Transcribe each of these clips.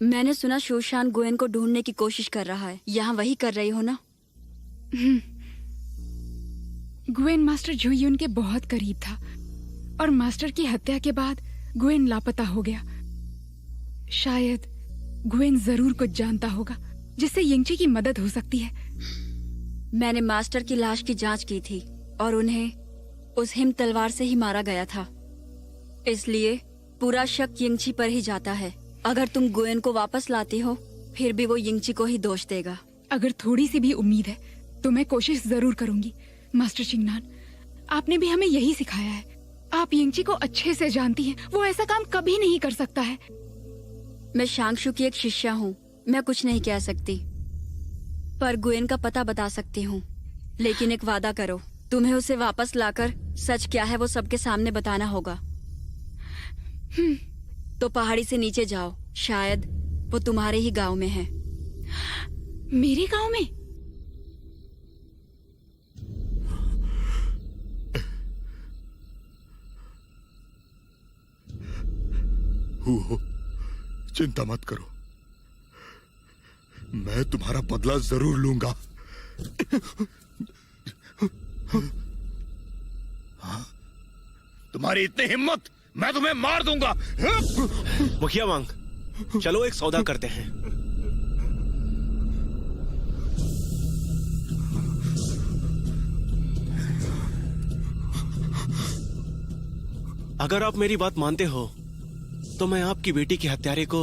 मैंने सुना शोशान गुएन को ढूंढने की कोशिश कर रहा है। यहाँ वही कर रही हो ना? गुएन मास्टर जुयुन के बहुत करीब था और मास्टर की हत्या के बाद गुएन लापता हो गया। शायद गुएन जरूर कुछ जानता होगा जिससे यिंगची की मदद हो सकती है। मैंने मास्टर की लाश की जांच की थी और उन्हें उस हिम तलवार से ही मारा गया था। इसलिए पूरा शक यिंगची पर ही जाता है। अगर तुम गुएन को वापस लाती हो फिर भी वो यिंगची को ही दोष देगा। अगर थोड़ी सी भी उम्मीद है तो मैं कोशिश जरूर करूंगी। मास्टर चिंगनान, आपने भी हमें यही सिखाया है। आप यिंगची को अच्छे से जानती हैं, वो ऐसा काम कभी नहीं कर सकता है। मैं शांगशु की एक शिष्या हूँ, मैं कुछ नहीं कह सकती, पर गुएन का पता बता सकती हूँ। लेकिन एक वादा करो, तुम्हें उसे वापस लाकर सच क्या है वो सबके सामने बताना होगा। तो पहाड़ी से नीचे जाओ, शायद वो तुम्हारे ही गांव में है। मेरे गांव में? हो, चिंता मत करो, मैं तुम्हारा बदला जरूर लूंगा। तुम्हारी इतनी हिम्मत, मैं तुम्हें मार दूंगा। मुखिया वांग, चलो एक सौदा करते हैं। अगर आप मेरी बात मानते हो तो मैं आपकी बेटी के हत्यारे को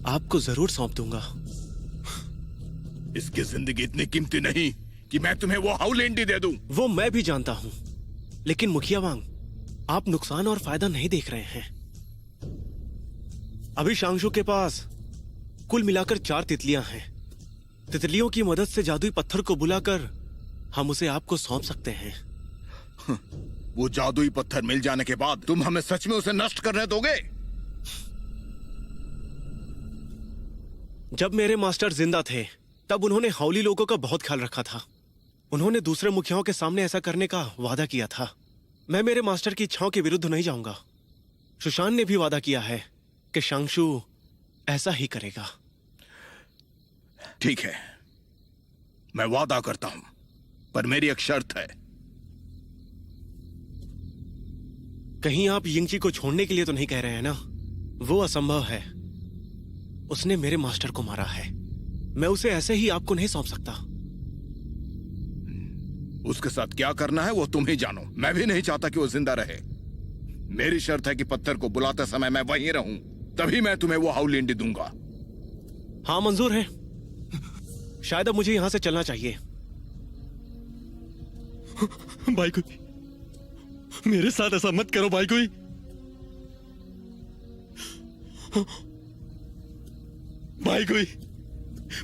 आपको जरूर सौंप दूंगा। इसकी जिंदगी इतनी कीमती नहीं कि मैं तुम्हें वो हाउलेंडी दे दूं। वो मैं भी जानता हूं, लेकिन मुखिया वांग, आप नुकसान और फायदा नहीं देख रहे हैं। अभी शांगशु के पास कुल मिलाकर 4 तितलियां हैं। तितलियों की मदद से जादुई पत्थर को बुलाकर हम उसे आपको सौंप सकते हैं। वो जादुई पत्थर मिल जाने के बाद तुम हमें सच में उसे नष्ट करने दोगे? जब मेरे मास्टर जिंदा थे तब उन्होंने हाउली लोगों का बहुत ख्याल रखा था। उन्होंने दूसरे मुखियाओं के सामने ऐसा करने का वादा किया था। मैं मेरे मास्टर की इच्छाओं के विरुद्ध नहीं जाऊंगा। सुशान ने भी वादा किया है कि शांगशु ऐसा ही करेगा। ठीक है, मैं वादा करता हूं, पर मेरी एक शर्त है। कहीं आप यिंगची को छोड़ने के लिए तो नहीं कह रहे हैं ना? वो असंभव है। उसने मेरे मास्टर को मारा है। मैं उसे ऐसे ही आपको नहीं सौंप सकता। उसके साथ क्या करना है वो तुम ही जानो। मैं भी नहीं चाहता कि वो जिंदा रहे। मेरी शर्त है कि पत्थर को बुलाते समय मैं वहीं रहूं, तभी मैं तुम्हें वो हाउलेंडी दूंगा। हाँ, मंजूर है। शायद अब मुझे यहां से चलना चाहिए। भाई कोई, मेरे साथ ऐसा मत करो भाई कोई। भाई कोई,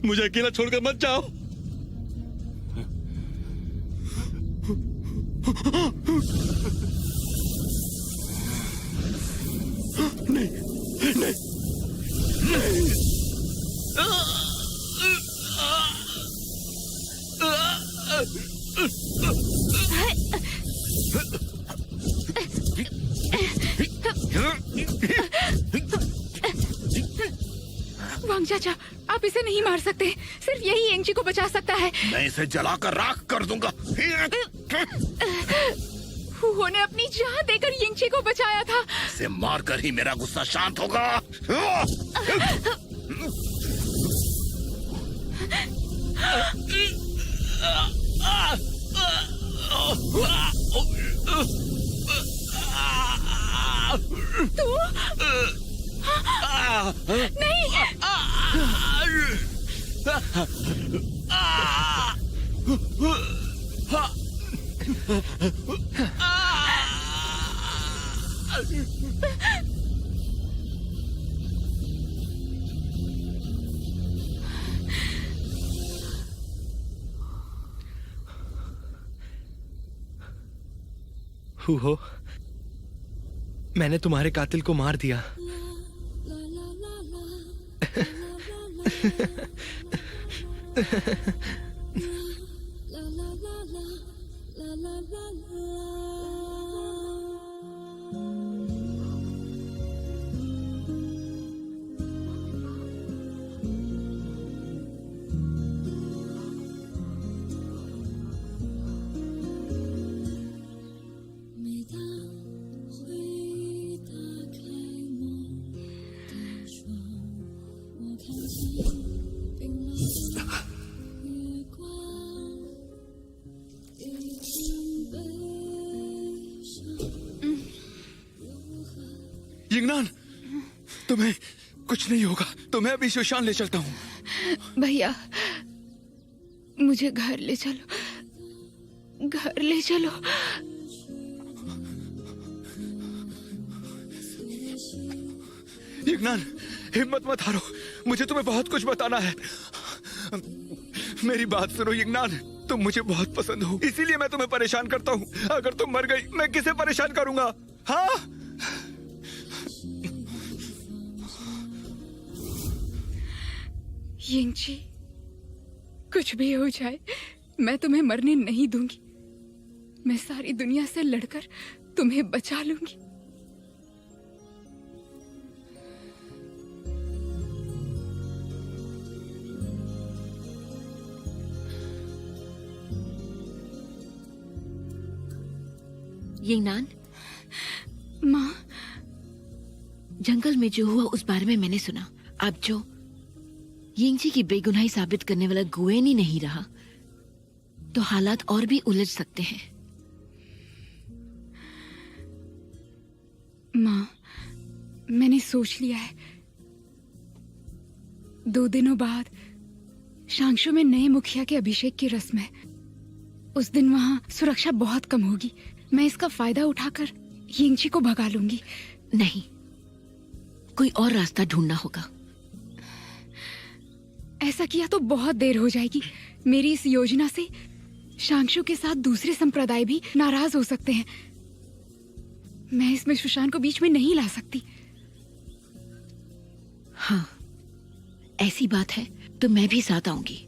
मुझे अकेला छोड़कर मत जाओ। नहीं, नहीं, नहीं। वांग चाचा, आप इसे नहीं मार सकते। सिर्फ यही यिंगची को बचा सकता है। मैं इसे जलाकर राख कर दूंगा। फूहो ने अपनी जान देकर यिंगची को बचाया था। इसे मारकर ही मेरा गुस्सा शांत होगा। तू? नहीं। फूहो, मैंने तुम्हारे कातिल को मार दिया। यिंगनान, तुम्हें कुछ नहीं होगा। तुम्हें अभी सुशान ले चलता हूँ। भैया, मुझे घर ले चलो, घर ले चलो। यिंगनान, हिम्मत मत हारो। मुझे तुम्हें बहुत कुछ बताना है। मेरी बात सुनो यिंगनान, तुम मुझे बहुत पसंद हो, इसीलिए मैं तुम्हें परेशान करता हूँ। अगर तुम मर गई, मैं किसे परेशान करूंगा? हाँ, यिंगची, कुछ भी हो जाए, मैं तुम्हें मरने नहीं दूंगी। मैं सारी दुनिया से लड़कर तुम्हें बचा लूंगी। यिंगनान, माँ, जंगल में जो हुआ उस बारे में मैंने सुना। अब जो यिंगची की बेगुनाही साबित करने वाला गुएन ही नहीं रहा, तो हालात और भी उलझ सकते हैं। माँ, मैंने सोच लिया है। 2 दिनों बाद शांगशु में नए मुखिया के अभिषेक की रस्म है। उस दिन वहाँ सुरक्षा बहुत कम होगी। मैं इसका फायदा उठाकर यिंगची को भगा लूंगी। नहीं, कोई और रास्ता ढूंढना होगा। ऐसा किया तो बहुत देर हो जाएगी। मेरी इस योजना से शांगशु के साथ दूसरे संप्रदाय भी नाराज हो सकते हैं। मैं इसमें सुशान को बीच में नहीं ला सकती। हाँ, ऐसी बात है तो मैं भी साथ आऊंगी।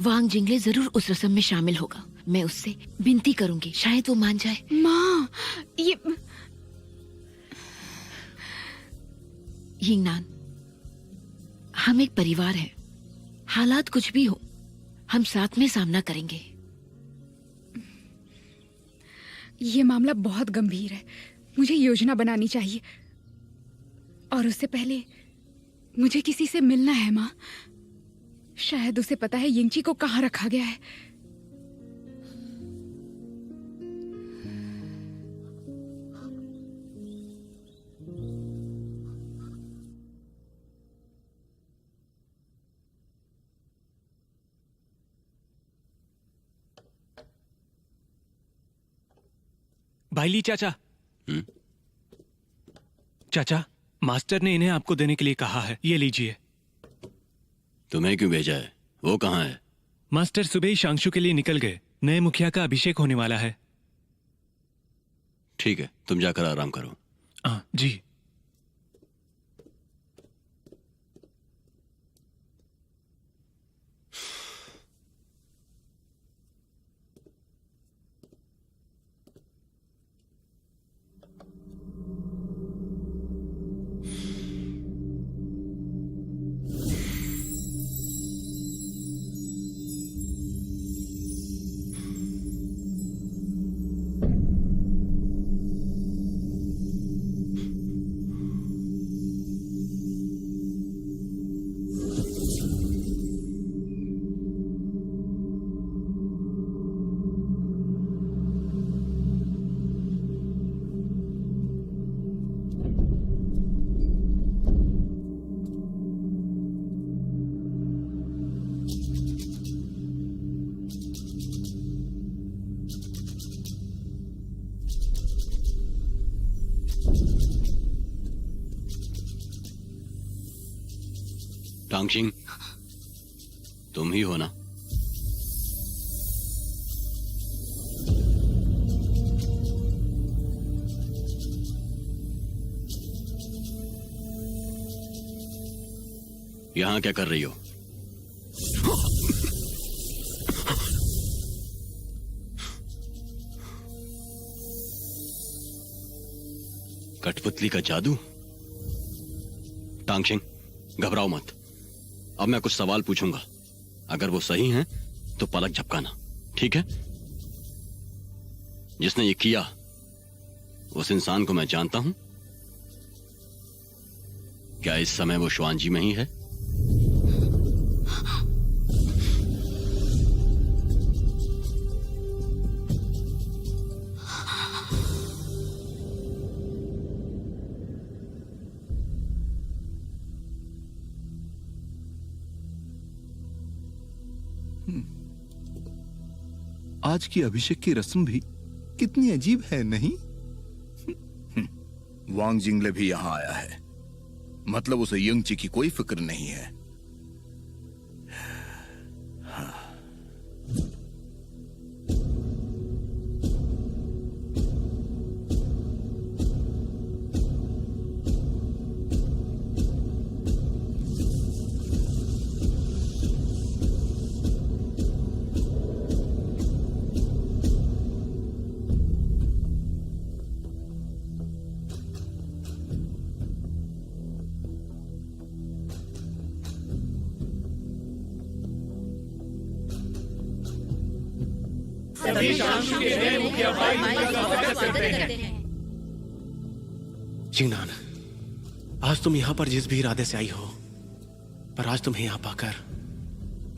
वांग जिंगले जरूर उस रस्म में शामिल होगा। मैं उससे विनती करूंगी, शायद वो मान जाए। माँ, ये यिंगनान, हम एक परिवार हैं। हालात कुछ भी हो, हम साथ में सामना करेंगे। ये मामला बहुत गंभीर है। मुझे योजना बनानी चाहिए, और उससे पहले मुझे किसी से मिलना है। माँ, शायद उसे पता है यिंगची को कहाँ रखा गया है। भाईली चाचा। चाचा, मास्टर ने इन्हें आपको देने के लिए कहा है। ये लीजिए। तुम्हें क्यों भेजा है? वो कहाँ है? मास्टर सुबह ही शांगशु के लिए निकल गए। नए मुखिया का अभिषेक होने वाला है। ठीक है, तुम जाकर आराम करो। जी। टांगशिंग, तुम ही हो ना? यहां क्या कर रही हो? कठपुतली का जादू? टांगशिंग, घबराओ मत। अब मैं कुछ सवाल पूछूंगा, अगर वो सही हैं तो पलक झपकाना, ठीक है? जिसने ये किया उस इंसान को मैं जानता हूं। क्या इस समय वो श्वानजी में ही है? आज की अभिषेक की रस्म भी कितनी अजीब है, नहीं? वांग जिंगले भी यहां आया है, मतलब उसे यंगची की कोई फिक्र नहीं है। जिंगनान, आज तुम यहाँ पर जिस भी इरादे से आई हो, पर आज तुम्हें यहाँ पाकर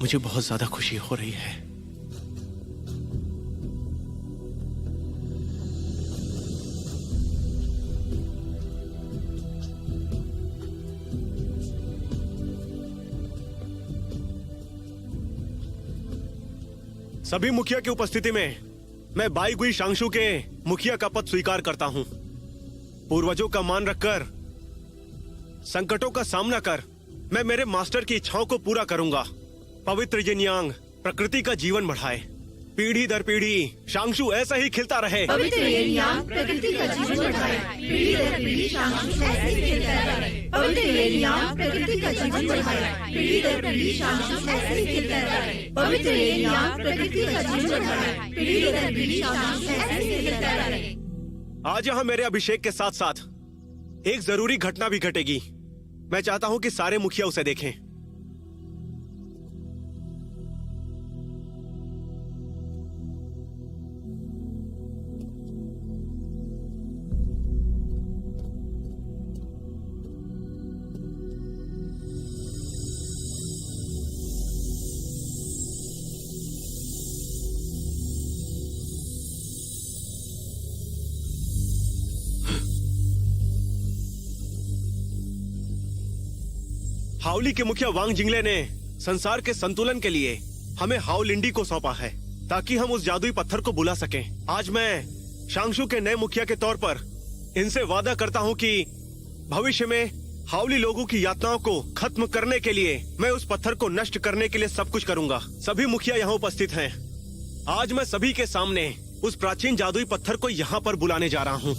मुझे बहुत ज्यादा खुशी हो रही है। सभी मुखिया की उपस्थिति में मैं बाईगुई शांगशू के मुखिया का पद स्वीकार करता हूं। पूर्वजों का मान रखकर, संकटों का सामना कर, मैं मेरे मास्टर की इच्छाओं को पूरा करूंगा। पवित्र यिनयांग प्रकृति का जीवन बढ़ाए, पीढ़ी दर पीढ़ी शांगशू ऐसा ही खिलता रहे। पवित्र यिनयांग प्रकृति का जीवन बढ़ाए, पीढ़ी दर पीढ़ी शांगशू ऐसे ही खिलता रहे। पवित्र यिनयांग प्रकृति का जीवन बढ़ाए, पीढ़ी दर पीढ़ी शांगशू ऐसे ही खिलता रहे। पवित्र यिनयांग प्रकृति का जीवन बढ़ाए, पीढ़ी दर पीढ़ी शांगशू ऐसे ही खिलता रहे। आज यहाँ मेरे अभिषेक के साथ साथ एक जरूरी घटना भी घटेगी। मैं चाहता हूं कि सारे मुखिया उसे देखें। हाउली के मुखिया वांग जिंगले ने संसार के संतुलन के लिए हमें हाउलिंडी को सौंपा है, ताकि हम उस जादुई पत्थर को बुला सकें। आज मैं शांगशू के नए मुखिया के तौर पर इनसे वादा करता हूं कि भविष्य में हाउली लोगों की यातनाओं को खत्म करने के लिए मैं उस पत्थर को नष्ट करने के लिए सब कुछ करूंगा। सभी मुखिया यहाँ उपस्थित हैं। आज मैं सभी के सामने उस प्राचीन जादुई पत्थर को यहाँ पर बुलाने जा रहा हूँ।